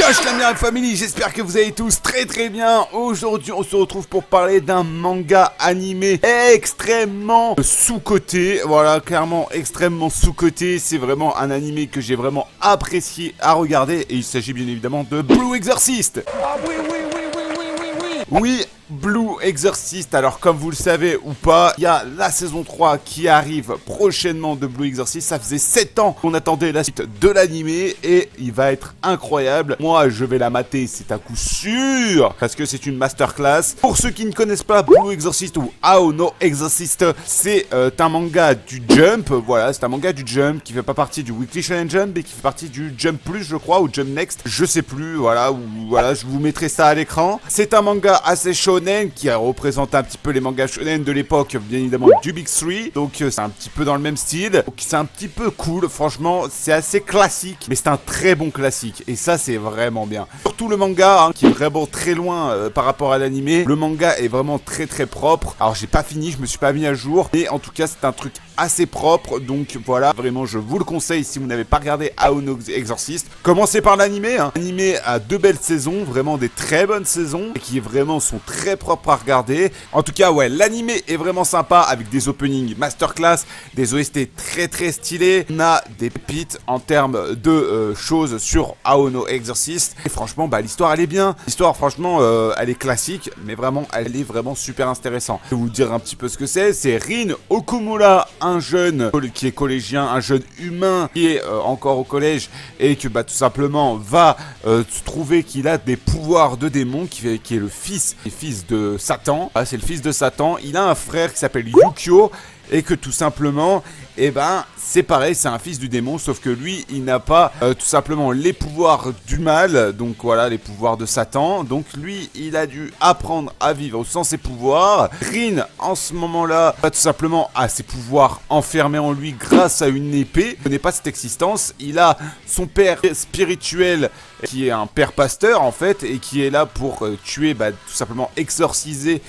Yosh la Mira Family, j'espère que vous allez tous très bien. Aujourd'hui on se retrouve pour parler d'un manga animé extrêmement sous-coté. Voilà, clairement extrêmement sous-coté. C'est vraiment un animé que j'ai vraiment apprécié à regarder. Et il s'agit bien évidemment de Blue Exorcist. Ah oui. Oui, Blue Exorcist. Alors comme vous le savez ou pas, il y a la saison 3 qui arrive prochainement de Blue Exorcist. Ça faisait 7 ans qu'on attendait la suite de l'animé et il va être incroyable. Moi je vais la mater, c'est à coup sûr, parce que c'est une masterclass. Pour ceux qui ne connaissent pas Blue Exorcist ou Aono Exorcist, c'est un manga du Jump. Voilà, c'est un manga du Jump qui fait pas partie du Weekly Shonen Jump mais qui fait partie du Jump Plus je crois, ou Jump Next, je sais plus. Voilà, voilà, je vous mettrai ça à l'écran. C'est un manga assez shonen qui représente un petit peu les mangas shonen de l'époque, bien évidemment du Big 3. Donc c'est un petit peu dans le même style. Donc c'est un petit peu cool, franchement, c'est assez classique, mais c'est un très bon classique. Et ça c'est vraiment bien. Surtout le manga, hein, qui est vraiment très loin par rapport à l'animé. Le manga est vraiment très propre. Alors j'ai pas fini, je me suis pas mis à jour, mais en tout cas c'est un truc assez propre. Donc voilà, vraiment je vous le conseille si vous n'avez pas regardé Aono Exorcist. Commencez par l'animé, hein. L'animé a 2 belles saisons, vraiment des très bonnes saisons, et qui vraiment sont très propres à regarder. En tout cas ouais, l'animé est vraiment sympa avec des openings masterclass, des OST très stylés. On a des pépites en termes de choses sur Aono Exorcist. Et franchement bah l'histoire elle est bien. L'histoire franchement elle est classique, mais vraiment elle est vraiment super intéressante. Je vais vous dire un petit peu ce que c'est. C'est Rin Okumura, un jeune qui est collégien, un jeune humain qui est encore au collège et que bah tout simplement va trouver qu'il a des pouvoirs de démon, qui est le fils de Satan. Ah, c'est le fils de Satan. Il a un frère qui s'appelle Yukio et que tout simplement, eh ben, c'est pareil, c'est un fils du démon, sauf que lui, il n'a pas tout simplement les pouvoirs du mal, donc voilà, les pouvoirs de Satan. Donc lui, il a dû apprendre à vivre sans ses pouvoirs. Rin, en ce moment-là, tout simplement a ses pouvoirs enfermés en lui grâce à une épée. Il ne connaît pas cette existence. Il a son père spirituel, qui est un père pasteur en fait, et qui est là pour tuer, bah, tout simplement exorciser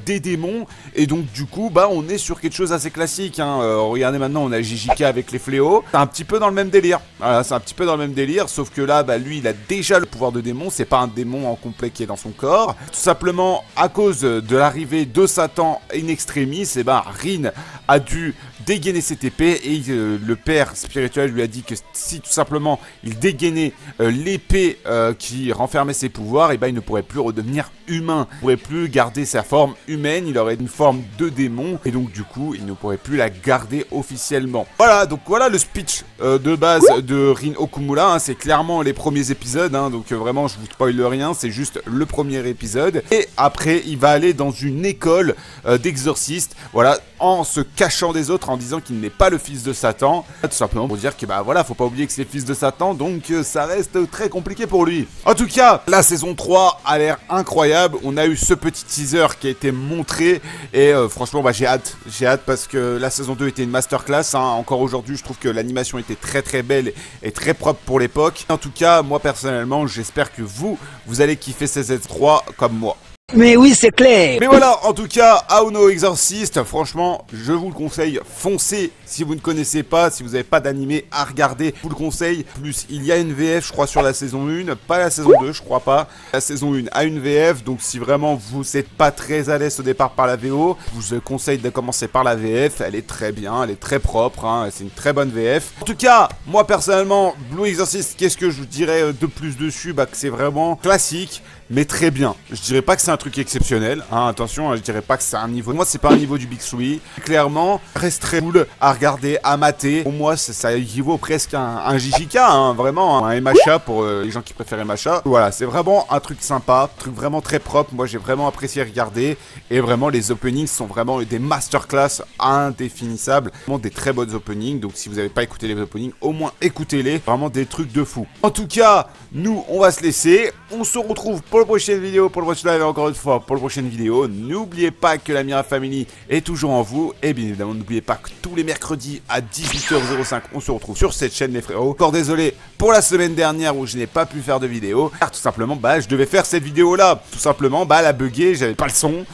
des démons. Et donc du coup, bah, on est sur quelque chose assez classique, hein. Regardez maintenant, on a JJK avec les fléaux. C'est un petit peu dans le même délire. Voilà, c'est un petit peu dans le même délire, sauf que là, bah, lui, il a déjà le pouvoir de démon. C'est pas un démon en complet qui est dans son corps. Tout simplement, à cause de l'arrivée de Satan in extremis, et bah, Rin a dû dégainer cette épée et le père spirituel lui a dit que si tout simplement il dégainait l'épée qui renfermait ses pouvoirs, et ben il ne pourrait plus redevenir humain, il ne pourrait plus garder sa forme humaine, il aurait une forme de démon et donc du coup il ne pourrait plus la garder officiellement. Voilà, donc voilà le speech de base de Rin Okumura, hein, c'est clairement les premiers épisodes, hein, donc vraiment je vous spoil rien, c'est juste le premier épisode. Et après il va aller dans une école d'exorcistes, voilà, en se cachant des autres, en disant qu'il n'est pas le fils de Satan, tout simplement pour dire que bah voilà, faut pas oublier que c'est le fils de Satan, donc ça reste très compliqué pour lui. En tout cas, la saison 3 a l'air incroyable. On a eu ce petit teaser qui a été montré et franchement bah j'ai hâte parce que la saison 2 était une masterclass, hein. Encore aujourd'hui je trouve que l'animation était très belle et très propre pour l'époque. En tout cas, moi personnellement j'espère que vous allez kiffer CZ3 comme moi. Mais oui, c'est clair. Mais voilà, en tout cas, Aono Exorcist, franchement, je vous le conseille, foncez si vous ne connaissez pas, si vous n'avez pas d'animé à regarder, je vous le conseille. Plus, il y a une VF, je crois, sur la saison 1, pas la saison 2, je crois pas. La saison 1 a une VF, donc si vraiment vous n'êtes pas très à l'aise au départ par la VO, je vous conseille de commencer par la VF, elle est très bien, elle est très propre, hein, c'est une très bonne VF. En tout cas, moi personnellement, Blue Exorcist, qu'est-ce que je vous dirais de plus dessus? Bah que c'est vraiment classique, mais très bien. Je dirais pas que c'est un truc exceptionnel, hein, attention, je dirais pas que c'est un niveau... Moi, c'est pas un niveau du Big 3. Clairement, reste très cool à regarder, à mater. Pour moi, ça équivaut presque à un JJK, hein, vraiment, un MHA pour les gens qui préfèrent MHA. Voilà, c'est vraiment un truc sympa, un truc vraiment très propre. Moi, j'ai vraiment apprécié regarder. Et vraiment, les openings sont vraiment des masterclass indéfinissables. Vraiment des très bonnes openings. Donc, si vous n'avez pas écouté les openings, au moins écoutez-les. Vraiment des trucs de fou. En tout cas, nous, on va se laisser. On se retrouve pour la prochaine vidéo, pour le prochain live et encore une fois pour la prochaine vidéo. N'oubliez pas que la Mira Family est toujours en vous. Et bien évidemment, n'oubliez pas que tous les mercredis à 18h05, on se retrouve sur cette chaîne les frérots. Encore désolé pour la semaine dernière où je n'ai pas pu faire de vidéo. Car tout simplement, bah je devais faire cette vidéo là. Tout simplement, bah elle a bugué, j'avais pas le son.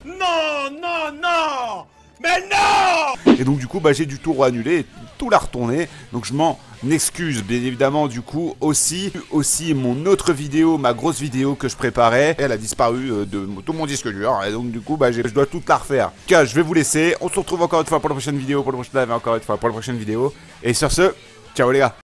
Non Mais non! Et donc du coup, bah, j'ai dû tout annuler et tout la retourner. Donc je m'en excuse, bien évidemment, du coup, aussi mon autre vidéo, ma grosse vidéo que je préparais, elle a disparu de tout mon disque dur. Et donc du coup, bah, je dois tout la refaire. En tout cas, je vais vous laisser. On se retrouve encore une fois pour la prochaine vidéo, pour le prochain live et encore une fois pour la prochaine vidéo. Et sur ce, ciao les gars!